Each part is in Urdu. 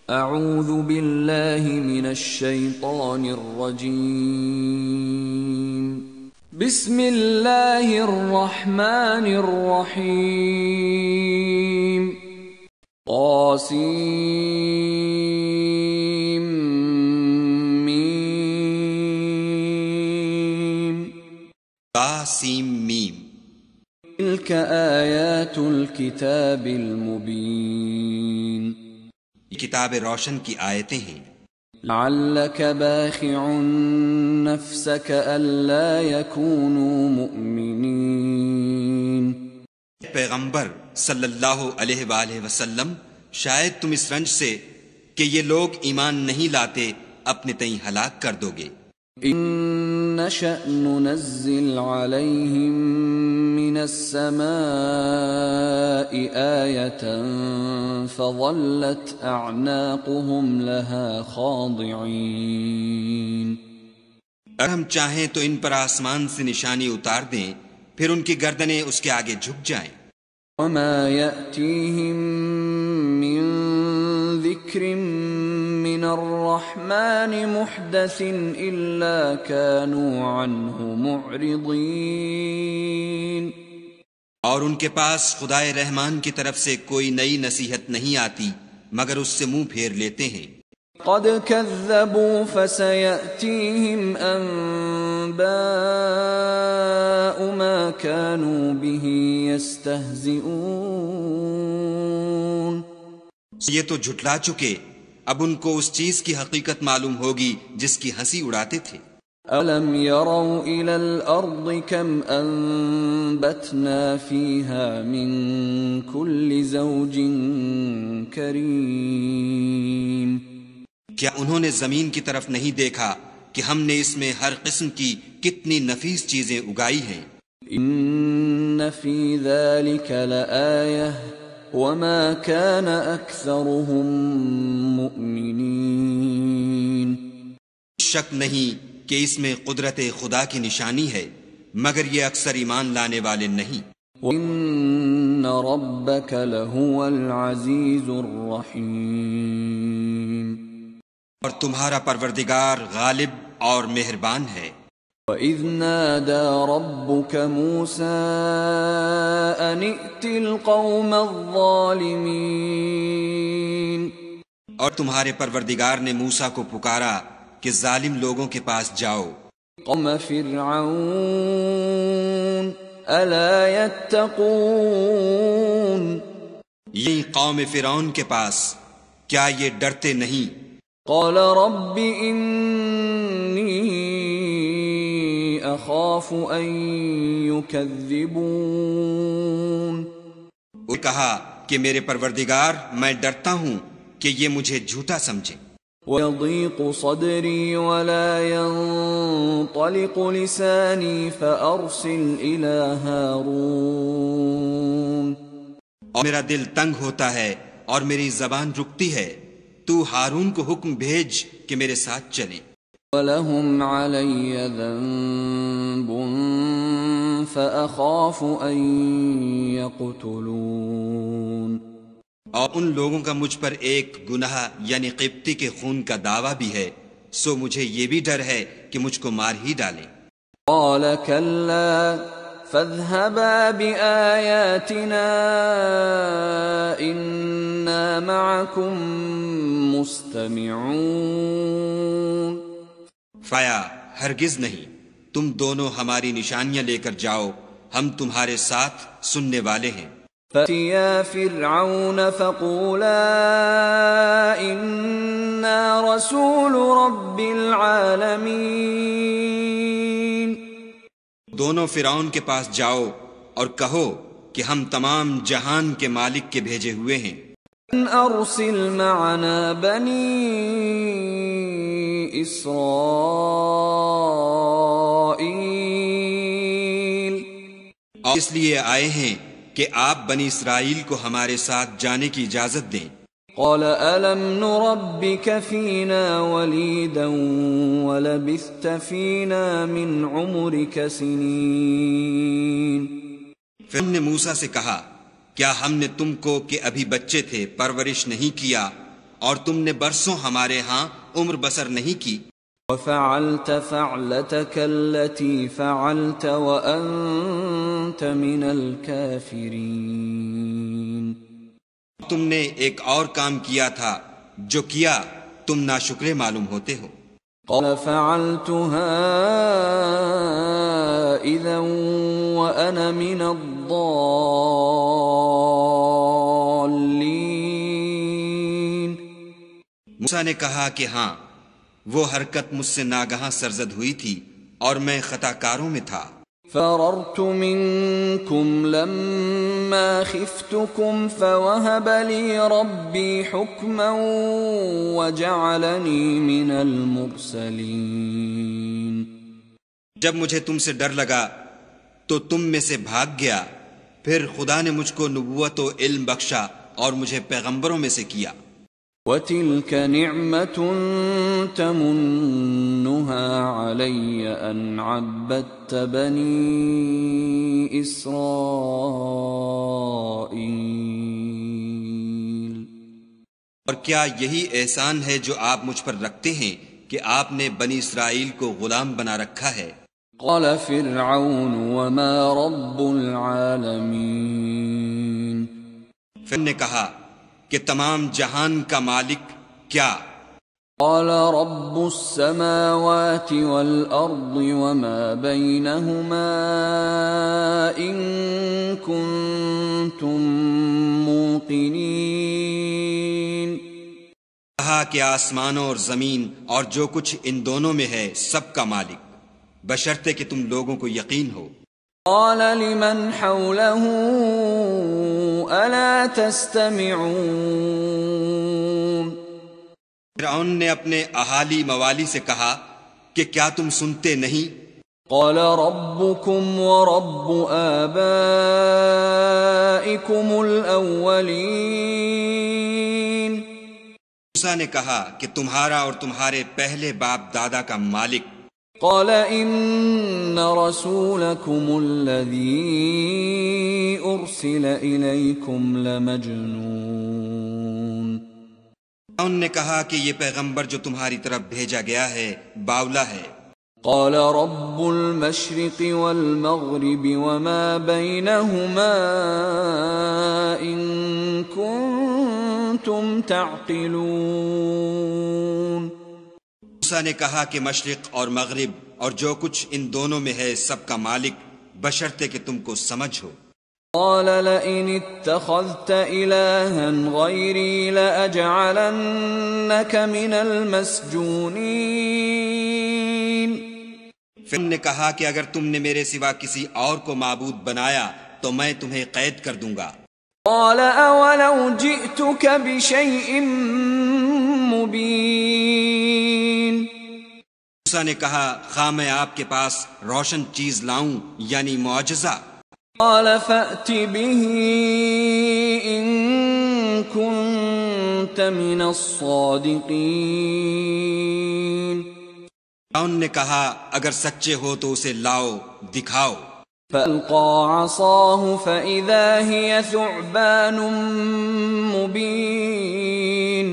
اعوذ باللہ من الشیطان الرجیم بسم اللہ الرحمن الرحیم قاسم میم قاسم میم تلک آیات الکتاب المبین، یہ کتاب روشن کی آیتیں ہیں۔ لعلک باخع نفسک الا یکونوا مؤمنین، پیغمبر صلی اللہ علیہ وآلہ وسلم شاید تم اس رنج سے کہ یہ لوگ ایمان نہیں لاتے اپنے تئیں ہلاک کر دو گے۔ ان نشأ ننزل علیہم من السماء آیة فظلت اعناقهم لها خاضعین، اگر ہم چاہیں تو ان پر آسمان سے نشانی اتار دیں، پھر ان کی گردنیں اس کے آگے جھک جائیں۔ وما يأتيهم من ذكر من الرحمن محدث إلا كانوا عنه معرضين، اور ان کے پاس خدائے رحمان کی طرف سے کوئی نئی نصیحت نہیں آتی مگر اس سے منہ پھیر لیتے ہیں۔ قد كذبوا فسيأتيهم أنباء ما كانوا به يستهزئون، یہ تو جھٹلا چکے، اب ان کو اس چیز کی حقیقت معلوم ہوگی جس کی ہنسی اڑاتے تھے۔ أَلَمْ يَرَوْا إِلَى الْأَرْضِ كَمْ أَنبَتْنَا فِيهَا مِن كُلِّ زَوْجٍ كَرِيمٍ، کیا انہوں نے زمین کی طرف نہیں دیکھا کہ ہم نے اس میں ہر قسم کی کتنی نفیس چیزیں اگائی ہیں؟ إِنَّ فِي ذَلِكَ لَآيَةً وَمَا كَانَ أَكْثَرُهُم مُؤْمِنِينَ، شک نہیں کہ اس میں قدرت خدا کی نشانی ہے مگر یہ اکثر ایمان لانے والے نہیں۔ وَإِنَّ رَبَّكَ لَهُوَ الْعَزِيزُ الرَّحِيمُ، اور تمہارا پروردگار غالب اور مہربان ہے۔ وَإِذْ نَادَى رَبُّكَ مُوسَىٰ أَنِ ائْتِ الْقَوْمَ الظَّالِمِينَ، اور تمہارے پروردگار نے موسیٰ کو پکارا کہ ظالم لوگوں کے پاس جاؤ۔ قوم فرعون أَلَا يَتَّقُونَ، یہی قوم فرعون کے پاس، کیا یہ ڈرتے نہیں؟ قال رب إني أخاف أن يكذبون، وہ کہا کہ میرے پروردگار میں ڈرتا ہوں کہ یہ مجھے جھوٹا سمجھے۔ ويضيق صدري ولا ينطلق لساني فأرسل إلى هارون، اور میرا دل تنگ ہوتا ہے اور میری زبان رکتی ہے، تو ہارون کو حکم بھیج کہ میرے ساتھ چلیں۔ وَلَهُمْ عَلَيَّ ذَنبٌ فَأَخَافُ أَن يَقْتُلُونَ، اور ان لوگوں کا مجھ پر ایک گناہ یعنی قبطی کے خون کا دعویٰ بھی ہے، سو مجھے یہ بھی ڈر ہے کہ مجھ کو مار ہی ڈالیں۔ قال كلا فاذهبا بآياتنا إنا معكم مستمعون، فایا ہرگز نہیں، تم دونوں ہماری نشانیاں لے کر جاؤ، ہم تمہارے ساتھ سننے والے ہیں۔ فَأْتِيَا فِرْعَوْنَ فَقُولَا إِنَّا رَسُولُ رَبِّ الْعَالَمِينَ، دونوں فرعون کے پاس جاؤ اور کہو کہ ہم تمام جہان کے مالک کے بھیجے ہوئے ہیں۔ أَنْ أَرْسِلْ مَعَنَا بَنِي إِسْرَائِيلَ، اور اس لیے آئے ہیں کہ آپ بنی اسرائیل کو ہمارے ساتھ جانے کی اجازت دیں۔ قال أَلَمْ نُرَبِّكَ فِينَا وَلِيدًا وَلَبِثْتَ فِينَا مِنْ عُمُرِكَ سِنِينَ، پھر ہم نے موسیٰ سے کہا کیا ہم نے تم کو کہ ابھی بچے تھے پرورش نہیں کیا اور تم نے برسوں ہمارے ہاں عمر بسر نہیں کی، وفعلت فعلتك التي فعلت وأنت من الكافرين. تم نے ایک اور کام کیا تھا جو کیا تم ناشکرے معلوم ہوتے ہو. قال فعلتها إذا وأنا من الضالين. موسیٰ نے کہا کہ ہاں، وہ حرکت مجھ سے ناگہاں سرزد ہوئی تھی اور میں خطا کاروں میں تھا. فررت منكم لما خفتكم فوهب لي ربي حكما وجعلني من المرسلين. جب مجھے تم سے ڈر لگا تو تم میں سے بھاگ گیا، پھر خدا نے مجھ کو نبوت و علم بخشا اور مجھے پیغمبروں میں سے کیا. وَتِلْكَ نِعْمَةٌ تَمُنُّهَا عَلَيَّ أَنْ عَبَّدتَّ بَنِي إِسْرَائِيلَ. اور کیا یہی احسان ہے جو آپ مجھ پر رکھتے ہیں کہ آپ نے بنی اسرائیل کو غلام بنا رکھا ہے؟ قال فرعون وما رب العالمین. فرعون نے کہا کہ تمام جہان کا مالک کیا؟ قال رب السماوات والأرض وما بينهما إن كنتم موقنين. کہا کہ آسمانوں اور زمین اور جو کچھ ان دونوں میں ہے سب کا مالک، بشرطے کہ تم لوگوں کو یقین ہو. قال لمن حوله ألا تستمعون. فرعون نے اپنے اہالی موالی سے کہا کہ کیا تم سنتے نہیں؟ قال ربكم ورب آبائكم الأولين. موسیٰ نے کہا کہ تمہارا اور تمہارے پہلے باپ دادا کا مالک. قال إن رسولكم الذي أرسل إليكم لمجنون. ان نے کہا کہ یہ پیغمبر جو تمہاری طرف بھیجا گیا ہے باولا ہے. قال رب المشرق والمغرب وما بينهما إن كنتم تعقلون. موسیٰ نے کہا کہ مشرق اور مغرب اور جو کچھ ان دونوں میں ہے سب کا مالک، بشرطے کہ تم کو سمجھ ہو. قال لئن اتخذت إلها غيري لأجعلنك من المسجونين. فرعون نے کہا کہ اگر تم نے میرے سوا کسی اور کو معبود بنایا تو میں تمہیں قید کر دوں گا. قال أولو جئتك بشيء مبين. موسیٰ نے کہا خواہ میں آپ کے پاس روشن چیز لاؤں یعنی معجزہ. قال فأت به إن كنت من الصادقين. فرعون نے کہا اگر سچے ہو تو اسے لاؤ، دکھاؤ. فألقى عصاه فإذا هي ثعبان مبين.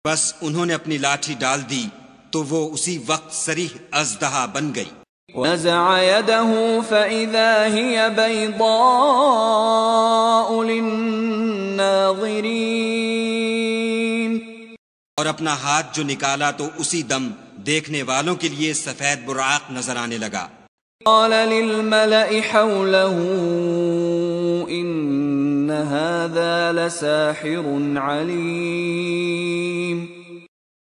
بس انہوں نے اپنی لاٹھی ڈال دی تو وہ اسی وقت صریح اژدہا بن گئی. ونزع يده فإذا هي بيضاء للناظرين. اور اپنا ہاتھ جو نکالا تو اسی دم دیکھنے والوں کے لیے سفید براق نظر آنے لگا. قال للملأ حوله إن هذا لساحر عليم.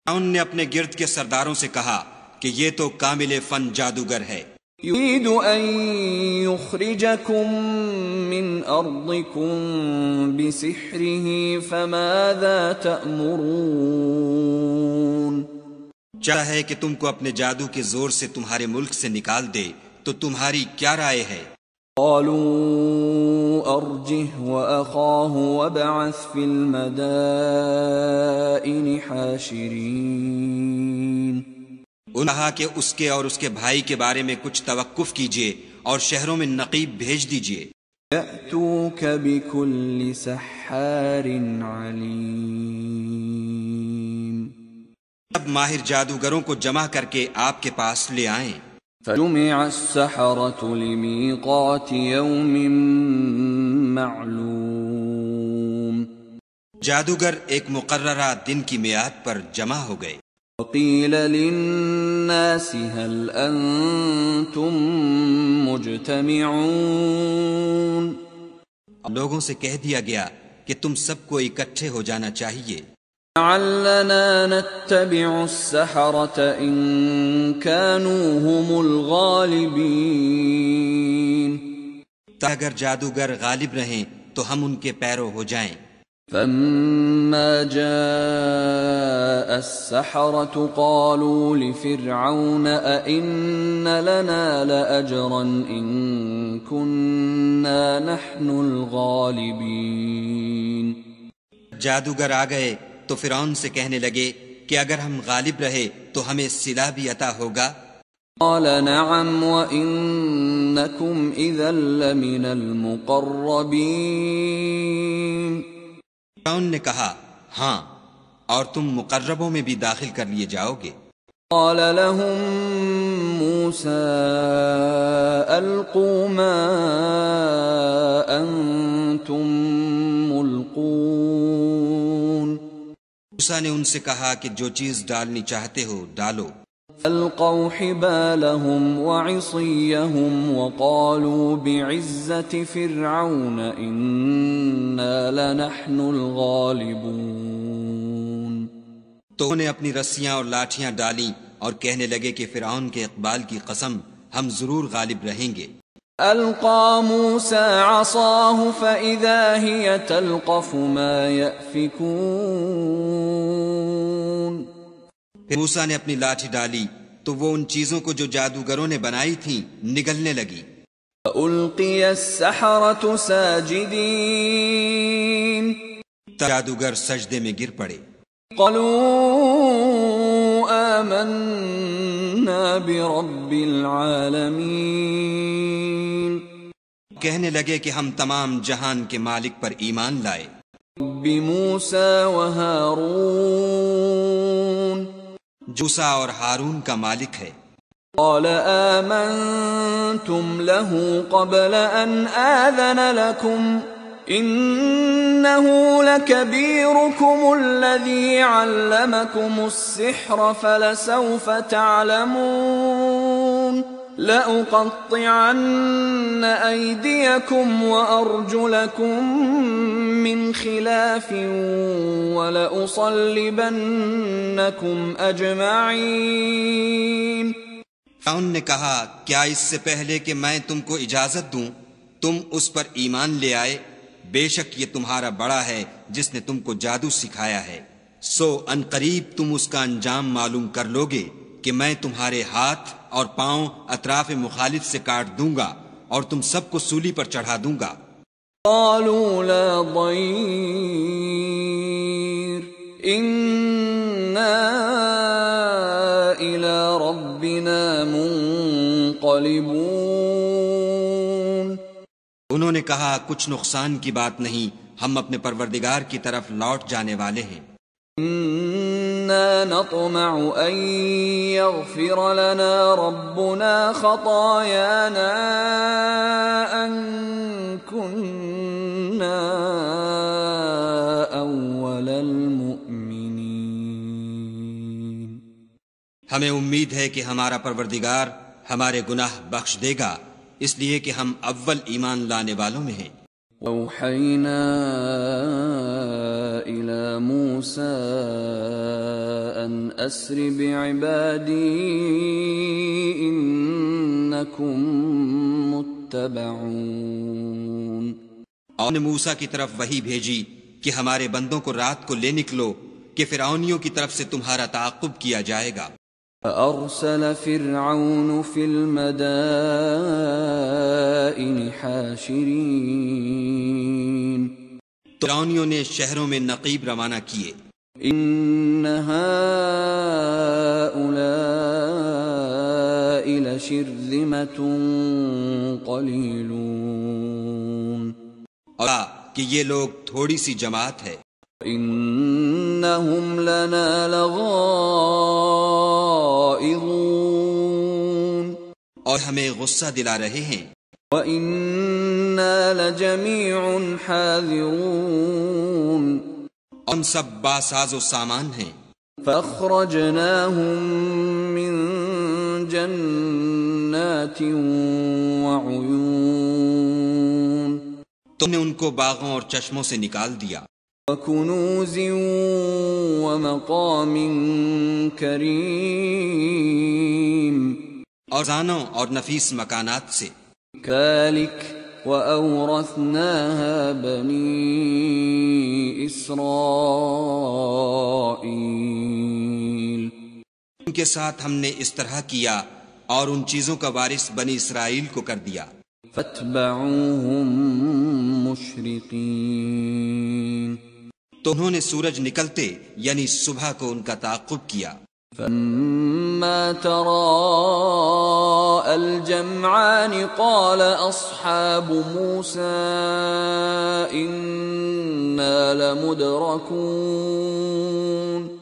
ان نے اپنے گرد کے سرداروں سے کہا کہ یہ تو کامل فن جادوگر ہے. يريد أن يخرجكم من أرضكم بسحره فماذا تأمرون. چاہتا ہے کہ تم کو اپنے جادو کے زور سے تمہارے ملک سے نکال دے تو تمہاری کیا رائے ہے؟ قالوا أرجه وأخاه وابعث في المدائن حاشرين. انہوں نے کہا کہ اس کے اور اس کے بھائی کے بارے میں کچھ توقف کیجئے اور شہروں میں نقیب بھیج دیجئے. يأتوك بكل سحار عليم. سب ماہر جادوگروں کو جمع کر کے آپ کے پاس لے آئیں۔ فجمع السحرة لميقات يوم معلوم جادوگر ایک مقررہ دن کی میعاد پر جمع ہو گئے۔ وقيل للناس هل أنتم مجتمعون لوگوں سے کہہ دیا گیا کہ تم سب کو اکٹھے ہو جانا چاہیے، لعلنا نتبع السحرة إن كانوا هم الغالبين اگر جادوگر غالب رہیں تو ہم ان کے پیرو ہو جائیں۔ فلما جاء السحرة قالوا لفرعون أئن لنا لأجرا إن كنا نحن الغالبين جادوگر آ گئے تو فرعون سے کہنے لگے کہ اگر ہم غالب رہے تو ہمیں صلہ بھی عطا ہوگا۔ قال نعم وإنكم إذا لمن المقربين فرعون نے کہا ہاں، اور تم مقربوں میں بھی داخل کر لیے جاؤ گے۔ قال لهم موسى ألقوا ما أنتم ملقون موسیٰ نے ان سے کہا کہ جو چیز ڈالنی چاہتے ہو ڈالو۔ ألقوا حبالهم وعصيهم وقالوا بعزة فرعون إنا لنحن الغالبون تو انہیں اپنی رسیاں اور لاٹھیاں ڈالیں اور کہنے لگے کہ فرعون کے اقبال کی قسم ہم ضرور غالب رہیں گے۔ ألقى موسى عصاه فإذا هي تلقف ما يأفكون پھر موسیٰ نے اپنی لاٹھی ڈالی تو وہ ان چیزوں کو جو جادوگروں نے بنائی تھیں نگلنے لگی۔ فألقي السحرة ساجدين جادوگر سجدے میں گر پڑے۔ قالوا آمنا برب العالمين کہنے لگے کہ ہم تمام جہان کے مالک پر ایمان لائے، رب موسى وهارون موسیٰ اور ہارون کا مالک ہے۔ قال آمنتم له قبل أن آذن لكم إنه لكبيركم الذي علمكم السحر فلسوف تعلمون لأقطعن أيديكم وأرجلكم من خلاف ولأصلبنكم أجمعين فرعون نے کہا کیا اس سے پہلے کہ میں تم کو اجازت دوں تم اس پر ایمان لے آئے؟ بے شک یہ تمہارا بڑا ہے جس نے تم کو جادو سکھایا ہے، سو ان قریب تم اس کا انجام معلوم کر لوگے کہ میں تمہارے ہاتھ اور پاؤں اطراف مخالف سے کاٹ دوں گا اور تم سب کو سولی پر چڑھا دوں گا۔ قالوا لا ضير إنا إلى ربنا منقلبون انہوں نے کہا کچھ نقصان کی بات نہیں، ہم اپنے پروردگار کی طرف لوٹ جانے والے ہیں۔ إنا نطمع أن يغفر لنا ربنا خطايانا أن كنا أول المؤمنين ہمیں امید ہے کہ ہمارا پروردگار ہمارے گناہ بخش دے گا، اس لیے کہ ہم اول ایمان لانے والوں میں ہیں۔ وَأَوْحَيْنَا إِلَى مُوسَىٰ أَنْ أَسْرِ بِعِبَادِي إِنَّكُمْ مُتَّبَعُونَ اور نے موسیٰ کی طرف وحی بھیجی کہ ہمارے بندوں کو رات کو لے نکلو کہ فرعونیوں کی طرف سے تمہارا تعاقب کیا جائے گا۔ فأرسل فرعون في المدائن حاشرين فرعونیوں نے شہروں میں نقیب روانہ کیے، إن هؤلاء لشرذمة قليلون اور کہ یہ لوگ تھوڑی سی جماعت ہے، إنهم وإنهم لنا لغائظون اور ہمیں غصہ دلا رہے ہیں، وإنا لجميع حاذرون ہم سب باساز و سامان ہیں۔ فأخرجناهم من جنات وعيون تم نے ان کو باغوں اور چشموں سے نکال دیا، وكنوز ومقام كريم اور خزانوں اور نفیس مکانات سے۔ كذلك وأورثناها بني إسرائيل ان کے ساتھ ہم نے اس طرح کیا اور ان چیزوں کا وارث بنی اسرائیل کو کر دیا۔ فاتبعوهم مشرقين تو انہوں نے سورج نکلتے یعنی صبح کو ان کا تعاقب کیا۔ فلما تراءى الجمعان قال أصحاب موسى إنا لمدركون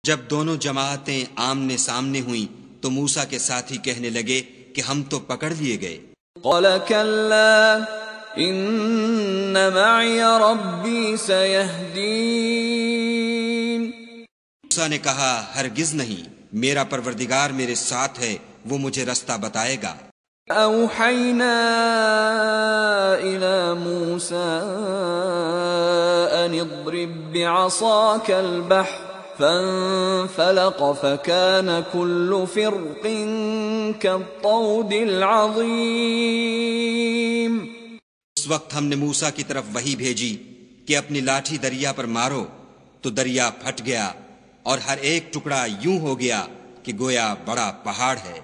جب دونوں جماعتیں آمنے سامنے ہوئیں تو موسیٰ کے ساتھی کہنے لگے کہ ہم تو پکڑ لیے گئے۔ قال كلا إن معي ربي سيهدين موسیٰ نے کہا ہرگز نہیں، میرا پروردگار میرے ساتھ ہے، وہ مجھے رستہ بتائے گا۔ أوحينا إلى موسى أن اضرب بعصاك البحر فانفلق فكان كل فرق كالطود العظيم اس وقت ہم نے موسیٰ کی طرف وحی بھیجی کہ اپنی لاٹھی دریا پر مارو، تو دریا پھٹ گیا اور ہر ایک ٹکڑا یوں ہو گیا کہ گویا بڑا پہاڑ ہے۔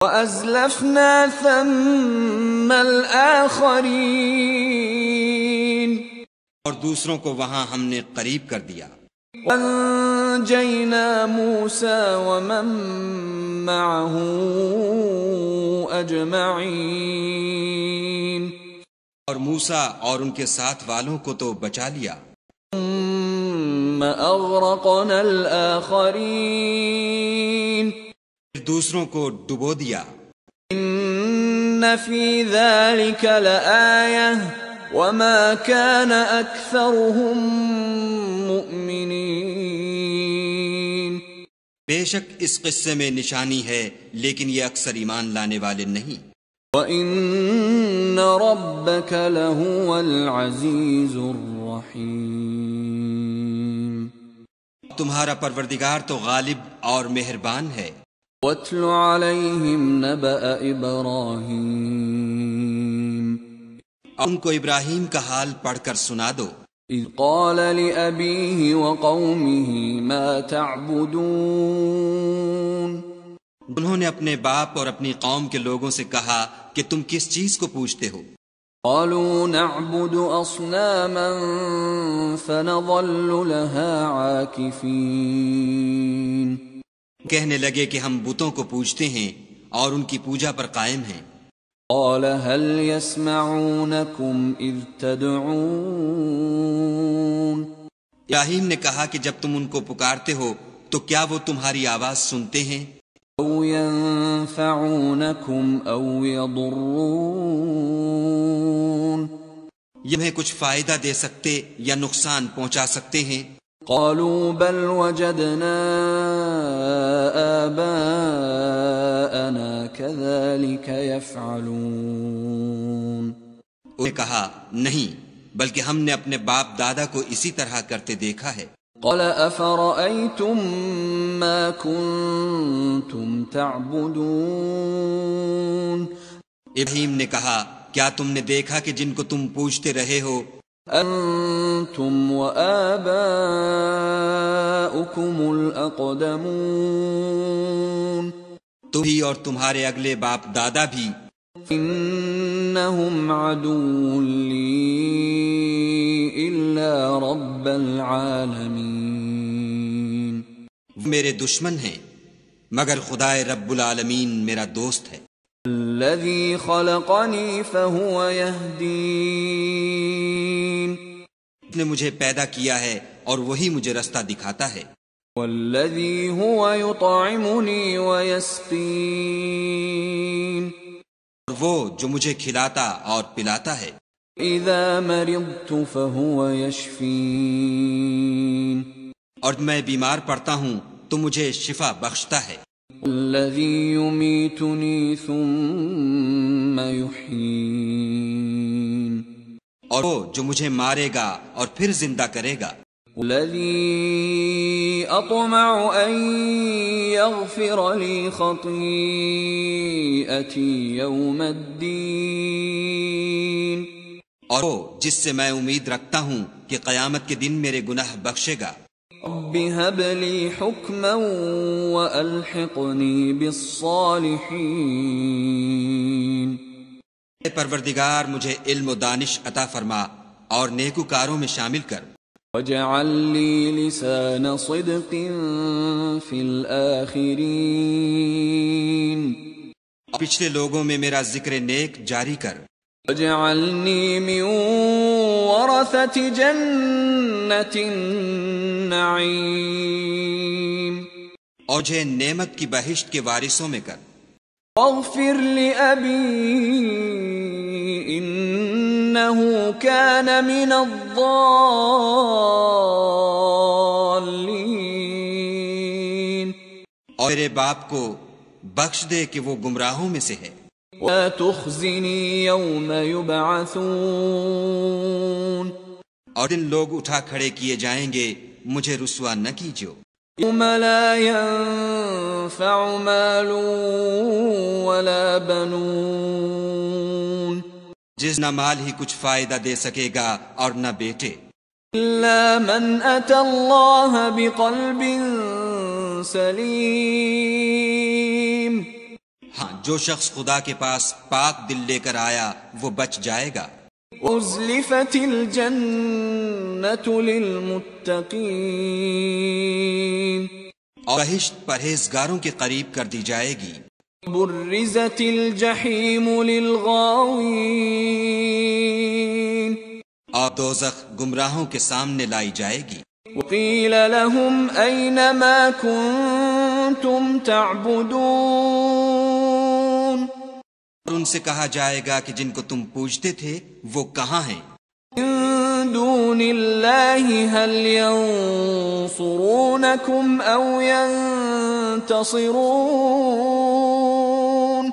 وَأَزْلَفْنَا ثَمَّ الْآخَرِينَ اور دوسروں کو وہاں ہم نے قریب کر دیا۔ وَأَنْجَيْنَا مُوسَى وَمَن مَّعَهُ أَجْمَعِينَ اور موسیٰ اور ان کے ساتھ والوں کو تو بچا لیا۔ ثُمَّ أَغْرَقْنَا الْآخَرِينَ پھر دوسروں کو ڈبو دیا۔ إِنَّ فِي ذَلِكَ لَآيَةً وَمَا كَانَ أَكْثَرُهُم مُؤْمِنِينَ بے شک اس قصے میں نشانی ہے، لیکن یہ اکثر ایمان لانے والے نہیں۔ وَإِنَّ رَبَّكَ لَهُوَ الْعَزِيزُ الرَّحِيمُ تمہارا پروردگار تو غالب اور مہربان ہے۔ وَاتْلُ عَلَيْهِمْ نَبَأَ إِبْرَاهِيمَ ان کو ابراہیم کا حال پڑھ کر سنا دو۔ إِذْ قَالَ لِأَبِيهِ وَقَوْمِهِ مَا تَعْبُدُونَ انہوں نے اپنے باپ اور اپنی قوم کے لوگوں سے کہا کہ تم کس چیز کو پوجتے ہو؟ قالوا نعبد أصناما فنظل لها عاكفين کہنے لگے کہ ہم بتوں کو پوجتے ہیں اور ان کی پوجا پر قائم ہیں۔ قال هل يسمعونكم إذ تدعون ابراہیم نے کہا کہ جب تم ان کو پکارتے ہو تو کیا وہ تمہاری آواز سنتے ہیں؟ أو ينفعونكم أو يضرون یہ ہمیں کچھ فائدہ دے سکتے یا نقصان پہنچا سکتے ہیں؟ قالوا بل وجدنا آباءنا كذلك يفعلون انہوں نے کہا نہیں، بلکہ ہم نے اپنے باپ دادا کو اسی طرح کرتے دیکھا ہے۔ قال أفرأيتم ما كنتم تعبدون ابراہیم نے کہا کیا تم نے دیکھا کہ جن کو تم پوجتے رہے ہو؟ أنتم وآباؤكم الأقدمون تم بھی اور تمہارے اگلے باپ دادا بھی إنهم عدو لي إلا رب العالمين میرے دشمن ہیں مگر خدائے رب العالمین میرا دوست ہے۔ الذي خلقني فهو يهدين اس نے مجھے پیدا کیا ہے اور وہی مجھے رستہ دکھاتا ہے۔ والذی هو یطعمنی ویسقین، اور وہ جو مجھے کھلاتا اور پلاتا ہے۔ اذا مرضت فهو یشفین، اور میں بیمار پڑتا ہوں تو مجھے شفا بخشتا ہے۔ والذی یمیتنی ثم یحیین، اور وہ جو مجھے مارے گا اور پھر زندہ کرے گا۔ الذی اطمع ان یغفر لی خطیئتی یوم الدین، اور وہ جس سے میں امید رکھتا ہوں کہ قیامت کے دن میرے گناہ بخشے گا۔ رب هب لی حکما والحقنی بالصالحین، اے پروردگار مجھے علم و دانش عطا فرما اور نیکوکاروں میں شامل کر۔ واجعل لی لسان صدق فی الآخرین، پچھلے لوگوں میں میرا ذکر نیک جاری کر۔ واجعلنی من ورثة جنة النعیم، اور مجھے نعمت کی بہشت کے وارثوں میں کر۔ واغفر لأبی انہ کان من الضالین، اور میرے باپ کو بخش دے کہ وہ گمراہوں میں سے ہے۔ ولا تخزنی یوم یبعثون، اور ان لوگ اٹھا کھڑے کیے جائیں گے مجھے رسوا نہ کیجو۔ یوم لا ينفع مال ولا بنون، جس نہ مال ہی کچھ فائدہ دے سکے گا اور نہ بیٹے، الا من اتى اللہ بقلب سلیم، ہاں جو شخص خدا کے پاس پاک دل لے کر آیا وہ بچ جائے گا۔ ازلفت الجنة للمتقین، اور بہشت پرہیزگاروں کے قریب کر دی جائے گی۔ برزت الجحیم للغاوین، اور دوزخ گمراہوں کے سامنے لائی جائے گی۔ وقیل لهم این ما کنتم تعبدون، اور ان سے کہا جائے گا کہ جن کو تم پوجتے تھے وہ کہاں ہیں؟ من دون اللہ هل ينصرونکم او ینتصرون،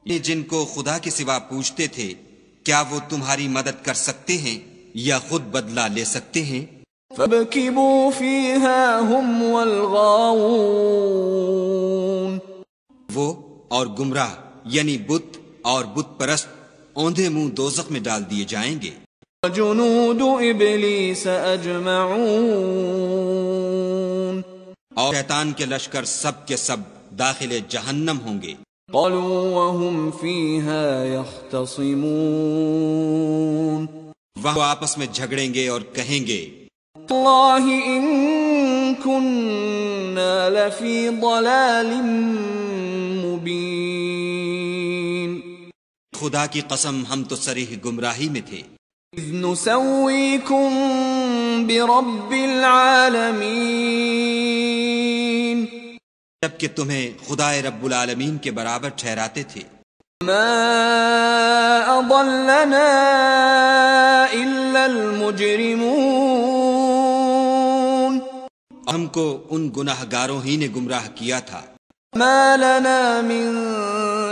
یہ جن کو خدا کے سوا پوجتے تھے کیا وہ تمہاری مدد کر سکتے ہیں یا خود بدلہ لے سکتے ہیں؟ فابکبوا فیہا ہم والغاوون، وہ اور گمراہ یعنی بت اور بت پرست اوندھے منہ دوزخ میں ڈال دیے جائیں گے۔ وجنود ابلیس اجمعون، اور شیطان کے لشکر سب کے سب داخل جہنم ہوں گے۔ قالوا وهم فیہا یختصمون، وہ آپس میں جھگڑیں گے اور کہیں گے اللہ ان کننا لفی ضلال مبین، خدا کی قسم ہم تو صریح گمراہی میں تھے۔ اذ نسویکم برب العالمین، جبکہ تمہیں خدا رب العالمین کے برابر ٹھہراتے تھے۔ ما اضلنا الا المجرمون، ہم کو ان گناہ گاروں ہی نے گمراہ کیا تھا۔ ما لنا من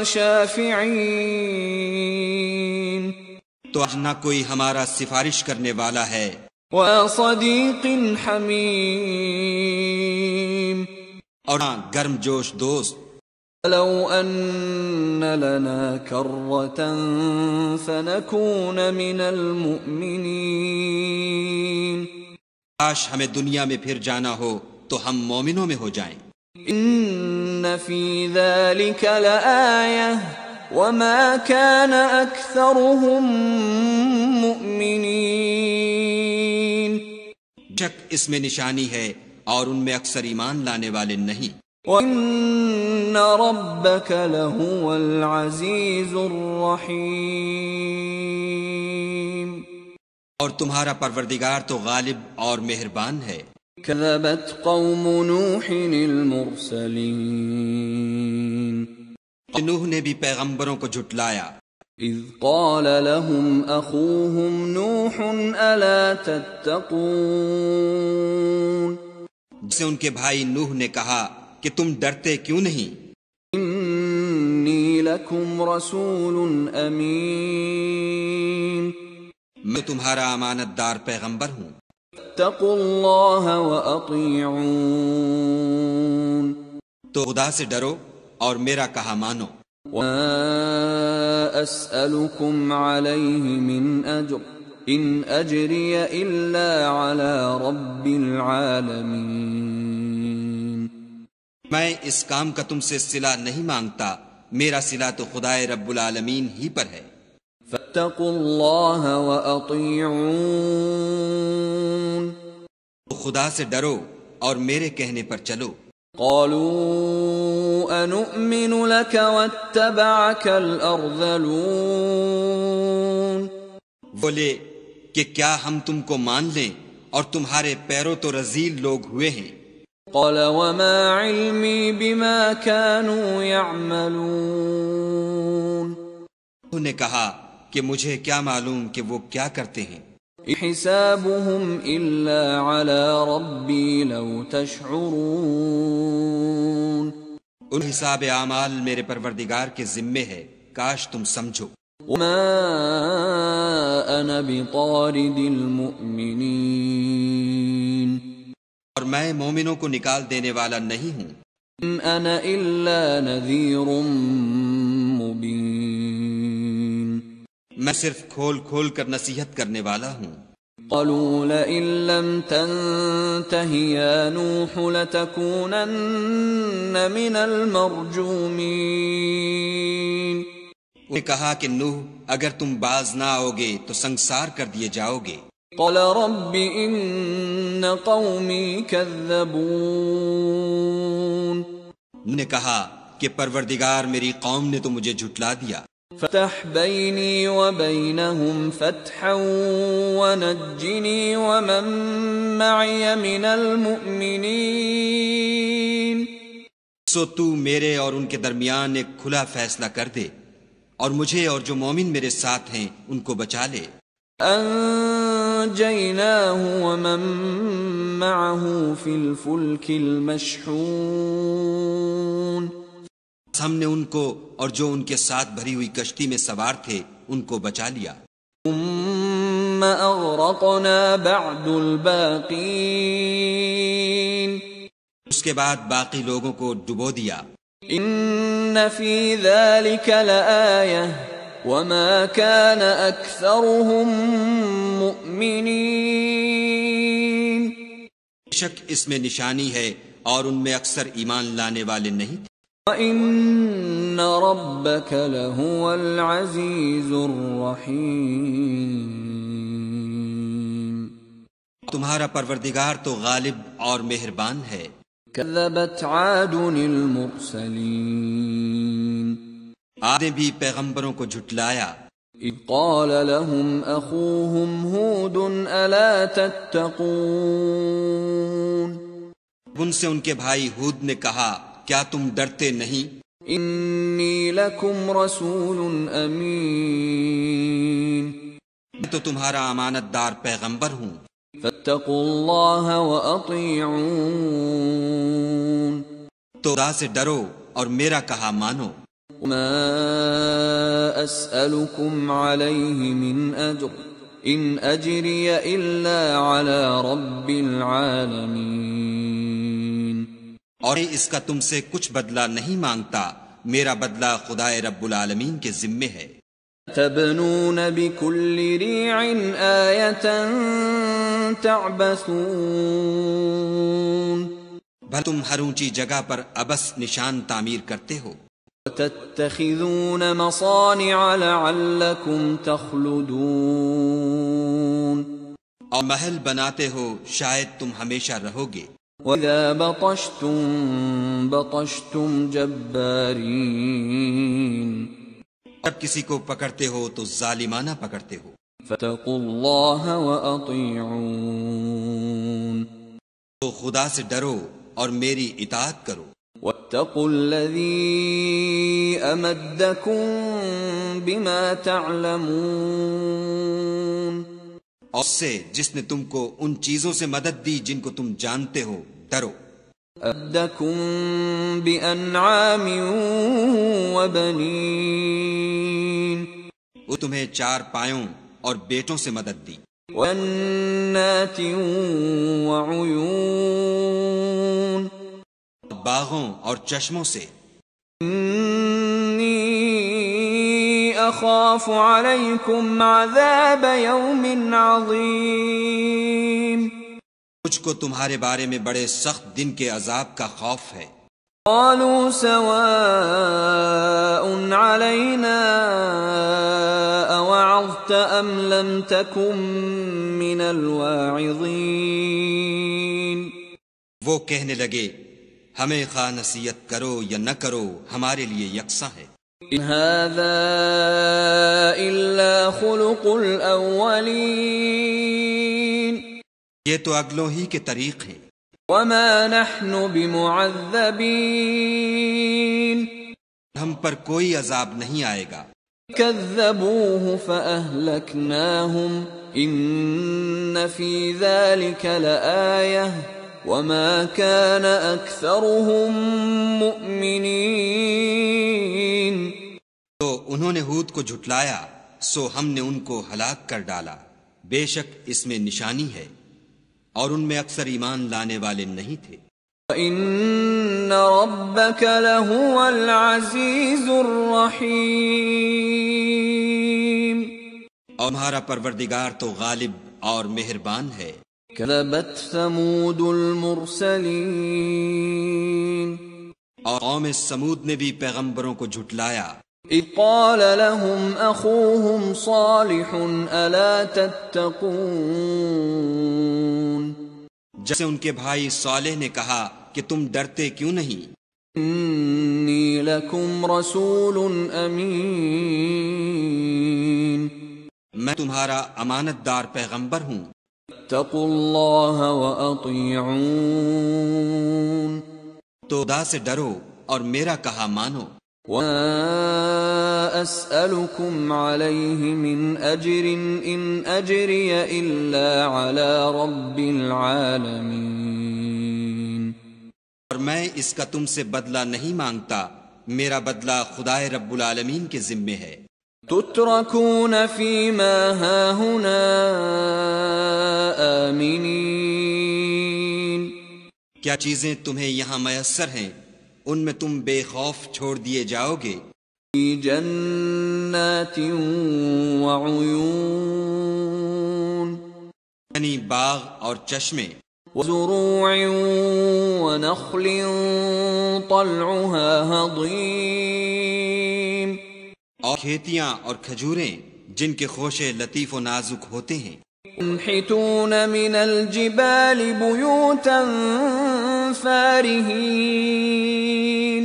شافعین، تو آج نہ کوئی ہمارا سفارش کرنے والا ہے، وصدیق حمیم، اور نہ گرم جوش دوست۔ لو ان لنا کرة فنكون من المؤمنین، کاش ہمیں دنیا میں پھر جانا ہو تو ہم مومنوں میں ہو جائیں۔ ان فی ذلک لآیہ وما كان اکثرهم مؤمنین، شک اس میں نشانی ہے اور ان میں اکثر ایمان لانے والے نہیں۔ وَإِنَّ رَبَّكَ لَهُوَ الْعَزِيزُ الرَّحِيمُ، اور تمہارا پروردگار تو غالب اور مہربان ہے۔ كذبت قوم نوح المرسلين نوح نے بھی پیغمبروں کو جھٹلایا، إذ قال لهم أخوهم نوح ألا تتقون جسے ان کے بھائی نوح نے کہا کہ تم ڈرتے کیوں نہیں؟ إني لكم رسول أمين میں تمہارا امانت دار پیغمبر ہوں، اتقوا الله وأطيعون تو خدا سے ڈرو اور میرا کہا مانو۔ وما أسألكم عليه من أجر إن أجري إلا على رب العالمين میں اس کام کا تم سے صلہ نہیں مانگتا، میرا صلہ تو خدائے رب العالمین ہی پر ہے۔ فاتقوا الله وأطيعون تو خدا سے ڈرو اور میرے کہنے پر چلو۔ قالوا أنؤمن لك واتبعك الأرذلون بولے کہ کیا ہم تم کو مان لیں اور تمہارے پیروں تو رذیل لوگ ہوئے ہیں۔ قال وما علمي بما كانوا يعملون انہوں نے کہا کہ مجھے کیا معلوم کہ وہ کیا کرتے ہیں، حسابهم إلا على ربي لو تشعرون ان حساب اعمال میرے پروردگار کے ذمے ہے، کاش تم سمجھو۔ وما أنا بطارد المؤمنين اور میں مومنوں کو نکال دینے والا نہیں ہوں، إن أنا إلا نذير مبين میں صرف کھول کھول کر نصیحت کرنے والا ہوں۔ قالوا لئن لم تنته يا نوح لتكونن من المرجومين انہوں نے کہا کہ نوح اگر تم باز نہ آؤ گے تو سنسار کر دیے جاؤ گے۔ قال رب إن قومي كذبون انہوں نے کہا کہ پروردگار میری قوم نے تو مجھے جھٹلا دیا، فتح بيني وبينهم فتحا ونجني ومن معي من المؤمنين سو تو میرے اور ان کے درمیان ایک کھلا فیصلہ کر دے اور مجھے اور جو مومن میرے ساتھ ہیں ان کو بچا لے۔ أنجيناه ومن معه في الفلك المشحون ہم نے ان کو اور جو ان کے ساتھ بھری ہوئی کشتی میں سوار تھے ان کو بچا لیا۔ ثم أغرقنا بعد الباقين اس کے بعد باقی لوگوں کو ڈبو دیا۔ إن في ذلك لآية وما كان أكثرهم مؤمنين بے شک اس میں نشانی ہے اور ان میں اکثر ایمان لانے والے نہیں تھے۔ وَإِنَّ رَبَّكَ لَهُوَ الْعَزِيزُ الرَّحِيمُ تمہارا پروردگار تو غالب اور مہربان ہے۔ كذبت عاد المرسلين عاد نے بھی پیغمبروں کو جھٹلایا، إذ قال لهم أخوهم هود ألا تتقون ان سے ان کے بھائی ہود نے کہا کیا تم ڈرتے نہیں؟ إني لكم رسول أمين میں تو تمہارا امانت دار پیغمبر ہوں، فاتقوا الله وأطيعون تو خدا سے ڈرو اور میرا کہا مانو۔ وما أسألكم عليه من أجر إن أجري إلا على رب العالمين اور اس کا تم سے کچھ بدلہ نہیں مانگتا، میرا بدلہ خدائے رب العالمین کے ذمے ہے۔ تبنون بكل ريع آية تعبثون بھلا تم ہر اونچی جگہ پر ابس نشان تعمیر کرتے ہو، وتتخذون مصانع لعلكم تخلدون اور محل بناتے ہو شاید تم ہمیشہ رہو گے۔ وَإِذَا بَطَشْتُمْ بَطَشْتُمْ جَبَّارِينَ جب کسی کو پکڑتے ہو تو ظالمانہ پکڑتے ہو۔ فاتقوا الله وأطيعون تو خدا سے ڈرو اور میری اطاعت کرو. واتقوا الذي أمدكم بما تعلمون اور اس سے جس نے تم کو ان چیزوں سے مدد دی جن کو تم جانتے ہو ڈرو. أمدكم بأنعام وبنين وہ تمہیں 4 پایوں اور بیٹوں سے مدد دی. وجنات وعيون باغوں اور چشموں سے. إني أخاف عليكم عذاب يوم عظيم مجھ کو تمہارے بارے میں بڑے سخت دن کے عذاب کا خوف ہے. قالوا سواء علينا أوعظت أم لم تكن من الواعظين وہ کہنے لگے ہمیں خواہ نصیحت کرو یا نہ کرو ہمارے لیے یکساں ہے. إن هذا إلا خلق الأولين یہ تو اگلوں ہی کے طریق ہیں. وما نحن بمعذبين ہم پر کوئی عذاب نہیں آئے گا. كذبوه فأهلكناهم إن في ذلك لآية وما كان أكثرهم مؤمنين تو انہوں نے ہود کو جھٹلایا سو ہم نے ان کو ہلاک کر ڈالا. بے شک اس میں نشانی ہے اور ان میں اکثر ایمان لانے والے نہیں تھے. وَإِنَّ رَبَّكَ لَهُوَ الْعَزِيزُ الرَّحِيمُ اور ہمارا پروردگار تو غالب اور مہربان ہے. كذبت ثمود المرسلين اور قوم سمود نے بھی پیغمبروں کو جھٹلایا. إذ قال لهم أخوهم صالح ألا تتقون جیسے ان کے بھائی صالح نے کہا کہ تم ڈرتے کیوں نہیں. إني لكم رسول أمين میں تمہارا امانت دار پیغمبر ہوں. اتقوا الله وأطيعون تو خدا سے ڈرو اور میرا کہا مانو. وَمَا أَسْأَلُكُمْ عَلَيْهِ مِنْ أَجْرٍ إِنْ أَجْرِيَ إِلَّا عَلَى رَبِّ الْعَالَمِينَ اور میں اس کا تم سے بدلہ نہیں مانگتا، میرا بدلہ خدائے رب العالمین کے ذمے ہے. تُتْرَكُونَ فِي مَا هَاهُنَا آمِنِينَ کیا چیزیں تمہیں یہاں میسر ہیں ان میں تم بے خوف چھوڑ دیے جاؤ گے. فِي جَنَّاتٍ وَعُيُونٍ یعنی باغ اور چشمے. وَزُرُوعٍ وَنَخْلٍ طَلْعُهَا هَضِيمٌ اور کھیتیاں اور کھجوریں جن کے خوشے لطیف و نازک ہوتے ہیں. ينحتون من الجبال بيوتا فارهين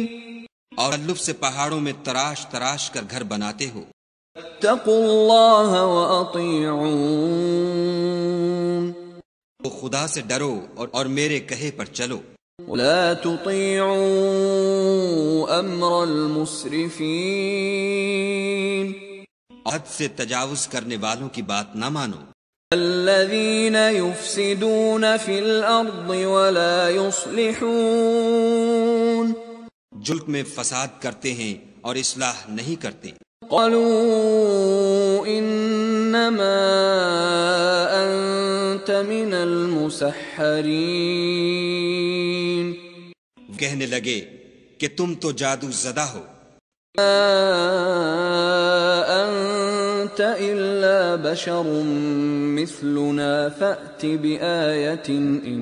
اور تکلف سے پہاڑوں میں تراش تراش کر گھر بناتے ہو. اتقوا الله وأطيعون تو خدا سے ڈرو اور میرے کہے پر چلو. ولا تطيعوا أمر المسرفين حد سے تجاوز کرنے والوں کی بات نہ مانو. الذين يفسدون في الأرض ولا يصلحون ملک میں فساد کرتے ہیں اور اصلاح نہیں کرتے. قالوا إنما أنت من المسحرين کہنے لگے کہ تم تو جادو زدہ ہو. أنت إلا بشر مثلنا فأت بآية إن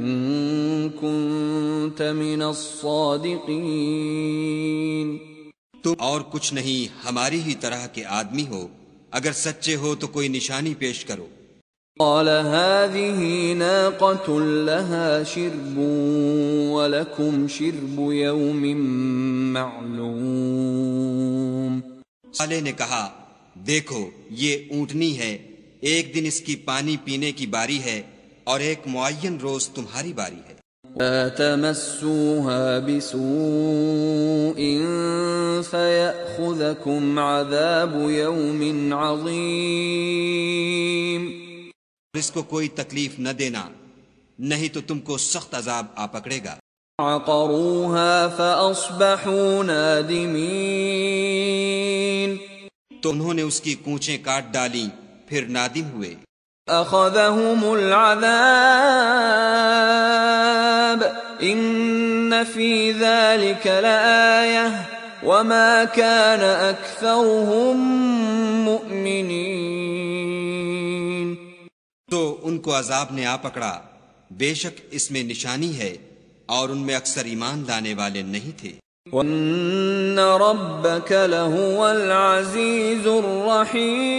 كنت من الصادقين تم اور کچھ نہیں ہماری ہی طرح کے آدمی ہو، اگر سچے ہو تو کوئی نشانی پیش کرو. قال هذه ناقة لها شرب ولكم شرب يوم معلوم صالح نے کہا دیکھو یہ اونٹنی ہے، ایک دن اس کی پانی پینے کی باری ہے اور ایک معین روز تمہاری باری ہے۔ لا تمسوها بسوء فيأخذكم عذاب يوم عظيم۔ اس کو کوئی تکلیف نہ دینا، نہیں تو تم کو سخت عذاب آ پکڑے گا۔ عقروها فأصبحوا نادمين۔ تو انہوں نے اس کی کونچیں کاٹ ڈالیں، پھر نادم ہوئے۔ أخذهم العذاب إن في ذلك لآية وما كان أكثرهم مؤمنين۔ تو ان کو عذاب نے آ پکڑا، بے شک اس میں نشانی ہے اور ان میں اکثر ایمان لانے والے نہیں تھے۔ وَإِنَّ رَبَّكَ لَهُوَ الْعَزِيزُ الرَّحِيمُ۔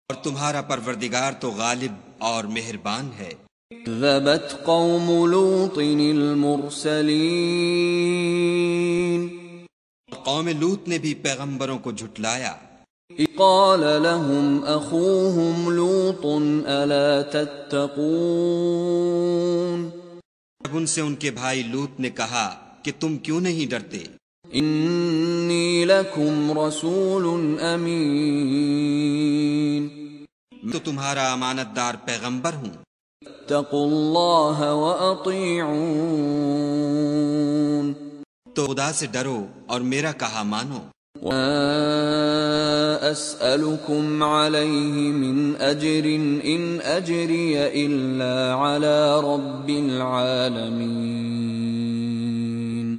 اور تمہارا پروردگار تو غالب اور مہربان ہے۔ كذبت قوم لوط المرسلين۔ قوم لوط نے بھی پیغمبروں کو جھٹلایا۔ إذ قال لهم أخوهم لوط ألا تتقون۔ جب ان سے ان کے بھائی لوط نے کہا کہ تم کیوں نہیں ڈرتے؟ إني لكم رسول أمين۔ تو تمہارا امانت دار پیغمبر ہوں، اتقوا الله وأطيعون۔ تو خدا سے ڈرو اور میرا کہا مانو۔ وما أسألكم عليه من أجر إن أجري إلا على رب العالمين۔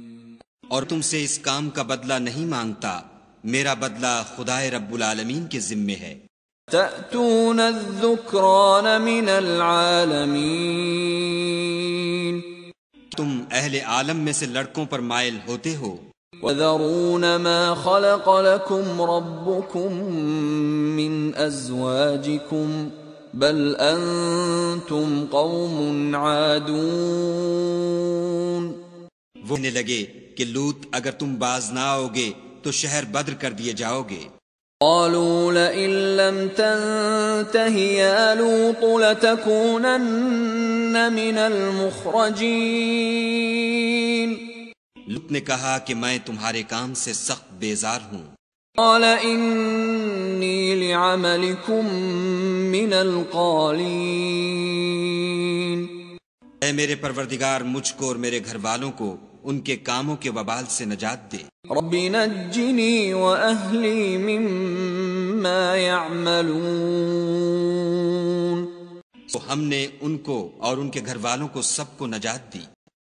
اور تم سے اس کام کا بدلہ نہیں مانگتا، میرا بدلہ خدائے رب العالمین کے ذمے ہے۔ تأتون الذكران من العالمين۔ تم اہل عالم میں سے لڑکوں پر مائل ہوتے ہو۔ وذرون ما خلق لكم ربكم من أزواجكم بل أنتم قوم عادون۔ وہ کہنے لگے کہ لوط اگر تم باز نہ آؤگے تو شہر بدر کر دیے جاؤ گے۔ قالوا لئن لم تنته يا لوط لتكونن من المخرجين۔ لوط نے کہا کہ میں تمہارے کام سے سخت بیزار ہوں۔ قال إني لعملكم من القالين۔ اے میرے پروردگار، مجھ کو اور میرے گھر والوں کو ان کے کاموں کے وبال سے نجات دے۔ رب نجني وأهلي مما يعملون۔ تو ہم نے ان کو اور ان کے گھر والوں کو سب کو نجات دی۔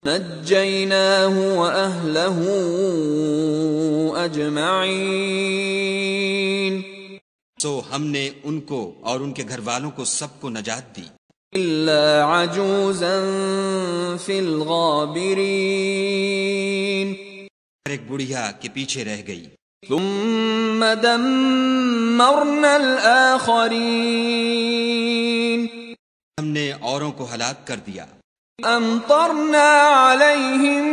نجيناه وأهله أجمعين۔ سو ہم نے ان کو اور ان کے گھر والوں کو سب کو نجات دی، إلا عجوزا في الغابرين۔ ایک بڑھیا کے پیچھے رہ گئی۔ ثم دمرنا الآخرين۔ ہم نے اوروں کو ہلاک کر دیا۔ أمطرنا عليهم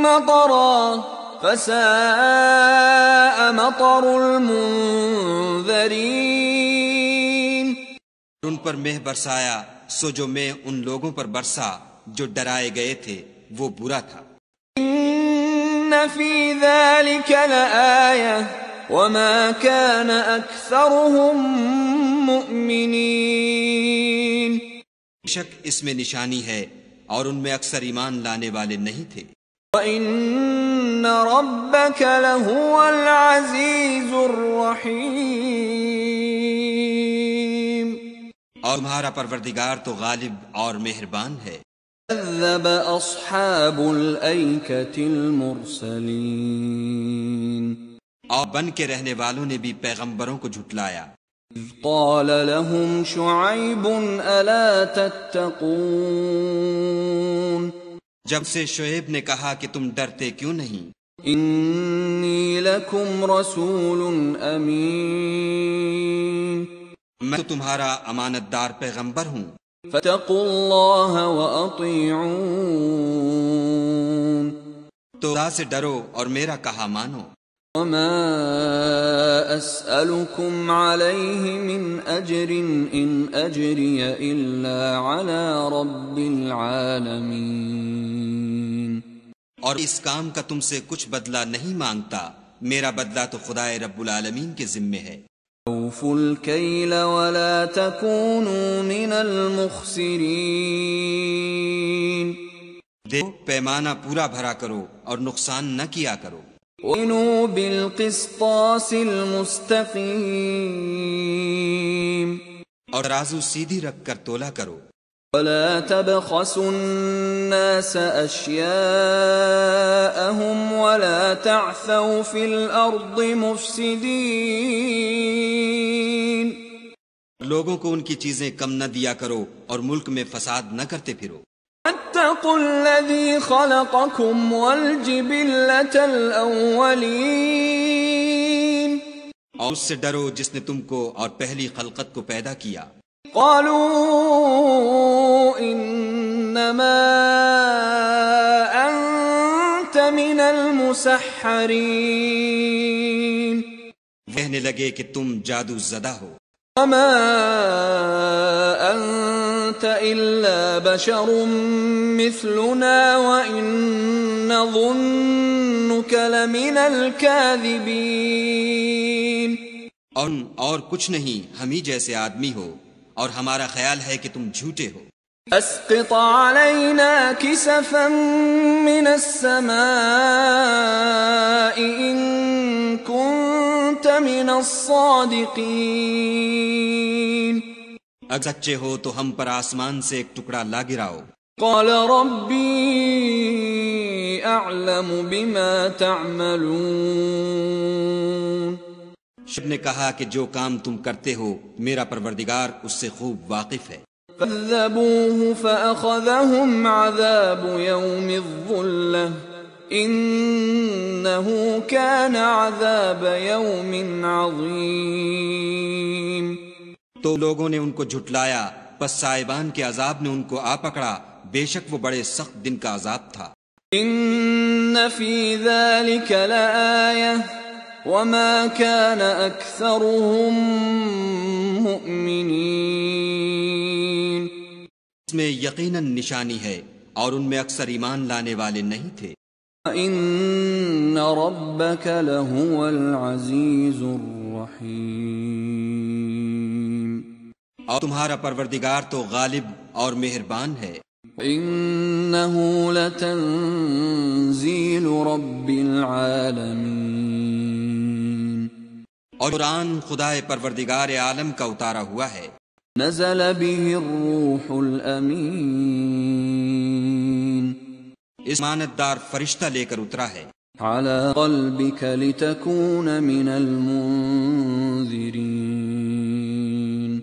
مطرا فساء مطر المنذرين۔ ان پر مہ برسایا، سو جو مہ ان لوگوں پر برسا جو ڈرائے گئے تھے وہ برا تھا۔ إن في ذلك لآية وما كان أكثرهم مؤمنين۔ بے شک اس میں نشانی ہے اور ان میں اکثر ایمان لانے والے نہیں تھے۔ وَإِنَّ رَبَّكَ لَهُوَ الْعَزِيزُ الرَّحِيمُ۔ اور تمہارا پروردگار تو غالب اور مہربان ہے۔ كذب أصحاب الأيكة المرسلين۔ اور بن کے رہنے والوں نے بھی پیغمبروں کو جھٹلایا۔ إذ قال لهم شعيب ألا تتقون۔ جب سے شعیب نے کہا کہ تم ڈرتے کیوں نہیں؟ إني لكم رسول أمين۔ میں تو تمہارا امانت دار پیغمبر ہوں، فاتقوا الله وأطيعون۔ تو خدا سے ڈرو اور میرا کہا مانو۔ وما أسألكم عليه من أجر إن أجري إلا على رب العالمين. اور اس کام کا تم سے کچھ بدلہ نہیں مانگتا، میرا بدلہ تو خدائے رب العالمین کے ذمے ہے. أوفوا الكيل ولا تكونوا من المخسرين. دیکھو پیمانہ پورا بھرا کرو اور نقصان نہ کیا کرو. وزنوا بالقسطاس المستقيم. اور ترازو سیدھی رکھ کر تولا کرو. ولا تبخسوا الناس أشياءهم ولا تعثوا في الأرض مفسدين. لوگوں کو ان کی چیزیں کم نہ دیا کرو اور ملک میں فساد نہ کرتے پھرو. اتقوا الذي خلقكم والجبلة الأولين. اور اس سے ڈرو جس نے تم کو اور پہلی خلقت کو پیدا کیا. قالوا انما انت من المسحرين. کہنے لگے کہ تم جادو زدہ ہو. وما انت الا بشر مثلنا وان نظنك لمن الكاذبين. اور کچھ نہیں، ہم ہی جیسے آدمی ہو اور ہمارا خیال ہے کہ تم جھوٹے ہو. اسقط علينا كسفا من السماء ان كنت من الصادقين. اگر سچے ہو تو ہم پر آسمان سے ایک ٹکڑا لا گراؤ. قال ربي اعلم بما تعملون. شب نے کہا کہ جو کام تم کرتے ہو میرا پروردگار اس سے خوب واقف ہے. فَكَذَّبُوهُ فَأَخَذَهُمْ عَذَابُ يَوْمِ الظُّلَّةِ إِنَّهُ كَانَ عَذَابَ يَوْمٍ عَظِيمٍ. تو لوگوں نے ان کو جھٹلایا، پس سائبان کے عذاب نے ان کو آ پکڑا، بے شک وہ بڑے سخت دن کا عذاب تھا. إِنَّ فِي ذَلِكَ لَآيَةً وَمَا كَانَ أَكْثَرُهُم مُؤْمِنِينَ. اس میں یقیناً نشانی ہے اور ان میں اکثر ایمان لانے والے نہیں تھے. وَإِنَّ رَبَّكَ لَهُوَ الْعَزِيزُ الرَّحِيمُ. اور تمہارا پروردگار تو غالب اور مہربان ہے. إِنَّهُ لَتَنزِيلُ رَبِّ الْعَالَمِينَ. اور قرآن خدائے پروردگار عالم کا اتارا ہوا ہے. نزل به الروح الأمين. اس ضمانت دار فرشتہ لے کر اترا ہے. على قلبك لتكون من المنذرين.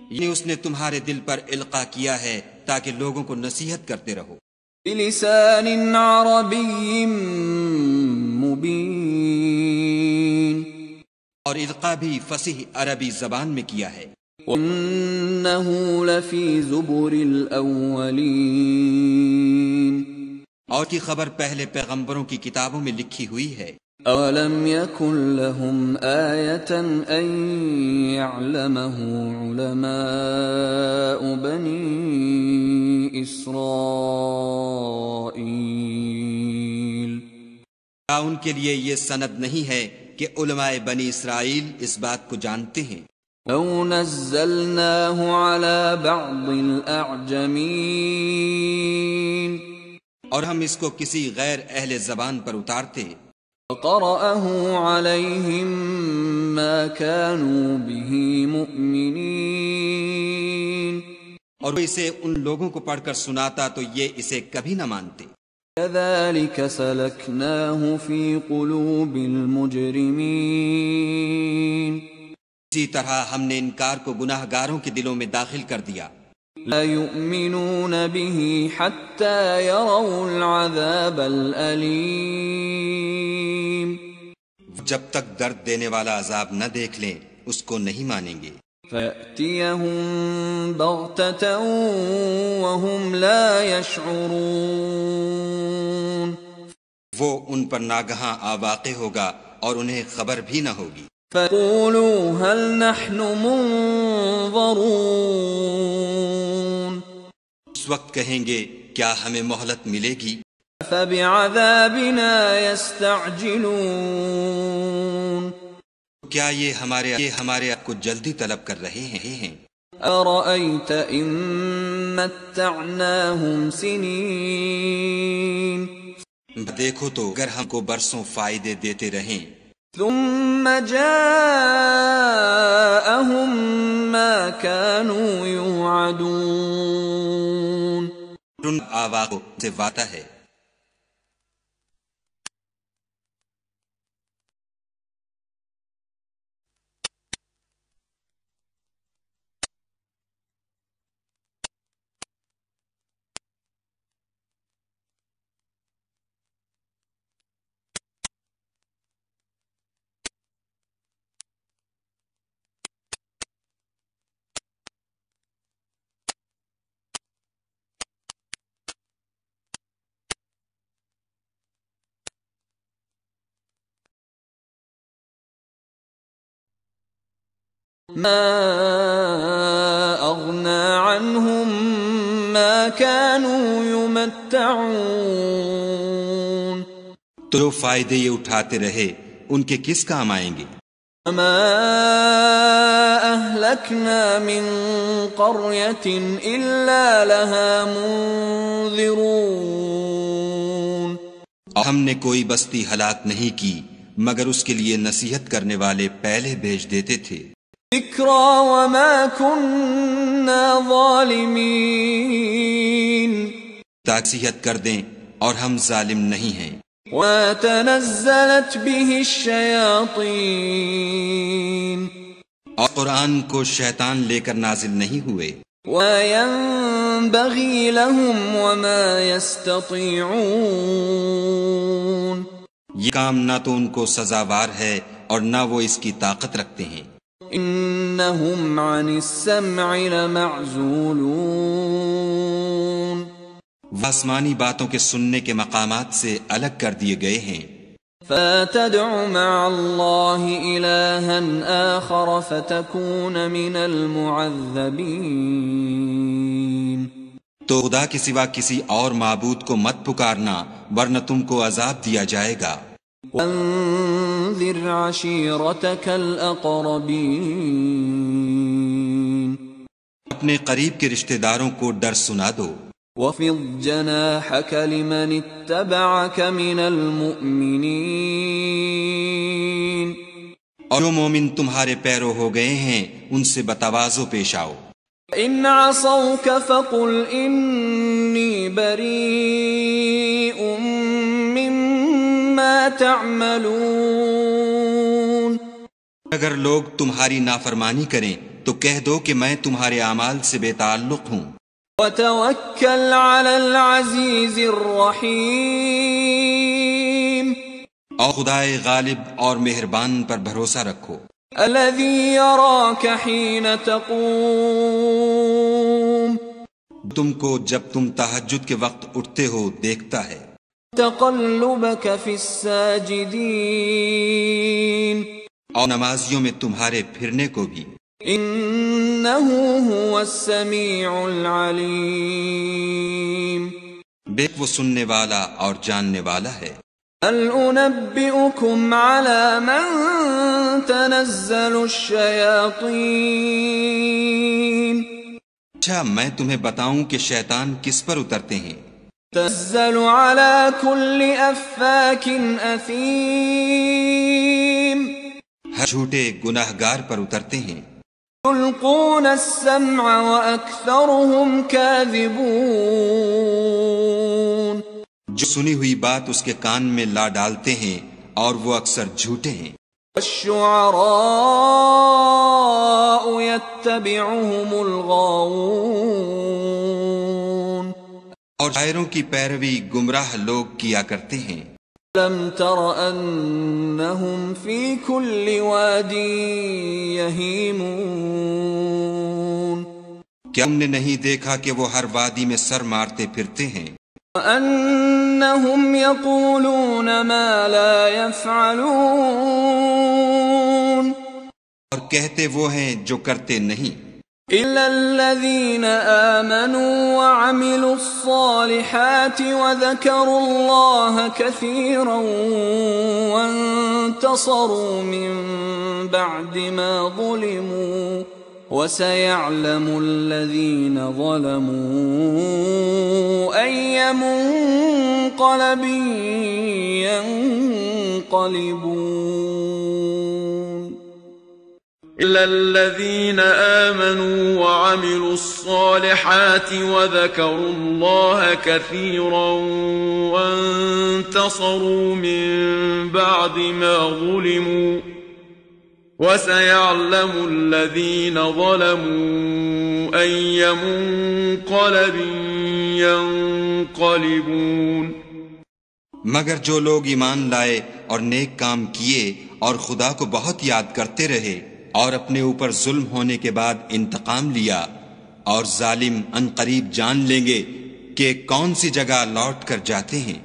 یہ اس نے تمہارے دل پر القاء کیا ہے تاکہ لوگوں کو نصیحت کرتے رہو. بلسان عربي مبين. اور القاء بھی فصیح عربی زبان میں کیا ہے. وَإِنَّهُ لَفِي زُبُرِ الْأَوَّلِينَ. اور کی خبر پہلے پیغمبروں کی کتابوں میں لکھی ہوئی ہے. أَوَلَمْ يَكُنْ لَهُمْ آيَةً أَنْ يَعْلَمَهُ عُلَمَاءُ بَنِي إِسْرَائِيلَ. کیا ان کے لیے یہ سند نہیں ہے کہ علماء بنی اسرائیل اس بات کو جانتے ہیں؟ لو نزلناه على بعض الأعجمين. اور ہم اس کو کسی غیر اہل زبان پر اتارتے فقرأه عليهم ما كانوا به مؤمنين. اور وہ اسے ان لوگوں کو پڑھ کر سناتا تو یہ اسے کبھی نہ مانتے. كذلك سلكناه في قلوب المجرمين. اسی طرح ہم نے انکار کو گناہ گاروں کے دلوں میں داخل کر دیا. لا يؤمنون به حتى يروا العذاب الأليم. جب تک درد دینے والا عذاب نہ دیکھ لیں اس کو نہیں مانیں گے. فَيَأْتِيَهُمْ بَغْتَةً وَهُمْ لَا يَشْعُرُونَ. وہ ان پر ناگہاں آ واقع ہوگا اور انہیں خبر بھی نہ ہوگی۔ فَقُولُوا هَلْ نَحْنُ مُنظَرُونَ، اس وقت کہیں گے کیا ہمیں مہلت ملے گی؟ فَبِعَذَابِنَا يَسْتَعْجِلُونَ، کیا یہ ہمارے آپ کو جلدی طلب کر رہے ہیں؟ أَرَأَيْتَ إِن مَّتَّعْنَاهُمْ سِنِينَ، دیکھو تو اگر ہم کو برسوں فائدے دیتے رہیں، ثُمَّ جَاءَهُم مَّا كَانُوا يُوعَدُونَ، ان آواز سے وعدہ ہے۔ ما أغنى عنهم ما كانوا يمتعون، تو جو فائدے یہ اٹھاتے رہے ان کے کس کام آئیں گے؟ وما أهلكنا من قرية إلا لها منذرون، اور ہم نے کوئی بستی ہلاک نہیں کی مگر اس کے لیے نصیحت کرنے والے پہلے بھیج دیتے تھے۔ ذکرى وما كنا ظالمين، نصیحت کر دیں اور ہم ظالم نہیں ہیں۔ وتنزلت به الشياطين، اور قرآن کو شیطان لے کر نازل نہیں ہوئے۔ وينبغي لهم وما يستطيعون، یہ کام نہ تو ان کو سزاوار ہے اور نہ وہ اس کی طاقت رکھتے ہیں۔ انہم عن السمع لمعزولون، وہ آسمانی باتوں کے سننے کے مقامات سے الگ کر دیے گئے ہیں۔ فَتَدْعُ مَعَ اللَّهِ إِلَٰهًا آخَرَ فَتَكُونَ مِنَ الْمُعَذَّبِينَ، تو خدا کے سوا کسی اور معبود کو مت پکارنا ورنہ تم کو عذاب دیا جائے گا۔ وَانذِرْ عَشِيرَتَكَ الْأَقْرَبِينَ، اپنے قریب کے رشتہ داروں کو ڈر سنا دو۔ وَخْفِضْ جَنَاحَكَ لِمَنِ اتَّبَعَكَ مِنَ الْمُؤْمِنِينَ، اور جو مومن تمہارے پیرو ہو گئے ہیں ان سے بتواضع پیش آؤ۔ إِنْ عَصَوْكَ فَقُلْ إِنِّي بَرِيءٌ مِّمَّا تَعْمَلُونَ، اگر لوگ تمہاری نافرمانی کریں تو کہہ دو کہ میں تمہارے اعمال سے بے تعلق ہوں۔ وَتَوَكَّلْ عَلَى الْعَزِيزِ الرَّحِيمِ، اور خدائے غالب اور مہربان پر بھروسہ رکھو، الَّذِي يَرَاكَ حِينَ تَقُومُ، تم کو جب تم تہجد کے وقت اٹھتے ہو دیکھتا ہے، تَقَلُّبَكَ فِي السَّاجِدِينَ، اور نمازیوں میں تمہارے پھرنے کو بھی۔ إِنَّهُ هُوَ السَّمِيعُ الْعَلِيمُ، بے وہ سننے والا اور جاننے والا ہے۔ هل أنبئكم على من تنزل الشياطين، اچھا میں تمہیں بتاؤں کہ شیطان کس پر اترتے ہیں؟ تنزل على كل أفاك أثيم، ہر جھوٹے گناہگار پر اترتے ہیں۔ يلقون السمع وأكثرهم كاذبون، جو سنی ہوئی بات اس کے کان میں لا ڈالتے ہیں اور وہ اکثر جھوٹے ہیں۔ والشعراء يتبعهم الغاوون، اور شاعروں کی پیروی گمراہ لوگ کیا کرتے ہیں۔ لم تر انهم في كل واد يهيمون، کیا تم نے نہیں دیکھا کہ وہ ہر وادی میں سر مارتے پھرتے ہیں؟ وأنهم يقولون ما لا يفعلون اور کہتے وہ ہیں جو کرتے نہیں، إلا الذين آمنوا وعملوا الصالحات وذكروا الله كثيرا وانتصروا من بعد ما ظلموا وسيعلم الذين ظلموا أي منقلب ينقلبون إلا الذين آمنوا وعملوا الصالحات وذكروا الله كثيرا وانتصروا من بعد ما ظلموا وسيعلم الذين ظلموا أي منقلب ينقلبون مگر جو لوگ ایمان لائے اور نیک کام کیے اور خدا کو بہت یاد کرتے رہے اور اپنے اوپر ظلم ہونے کے بعد انتقام لیا، اور ظالم عنقریب جان لیں گے کہ کون سی جگہ لوٹ کر جاتے ہیں۔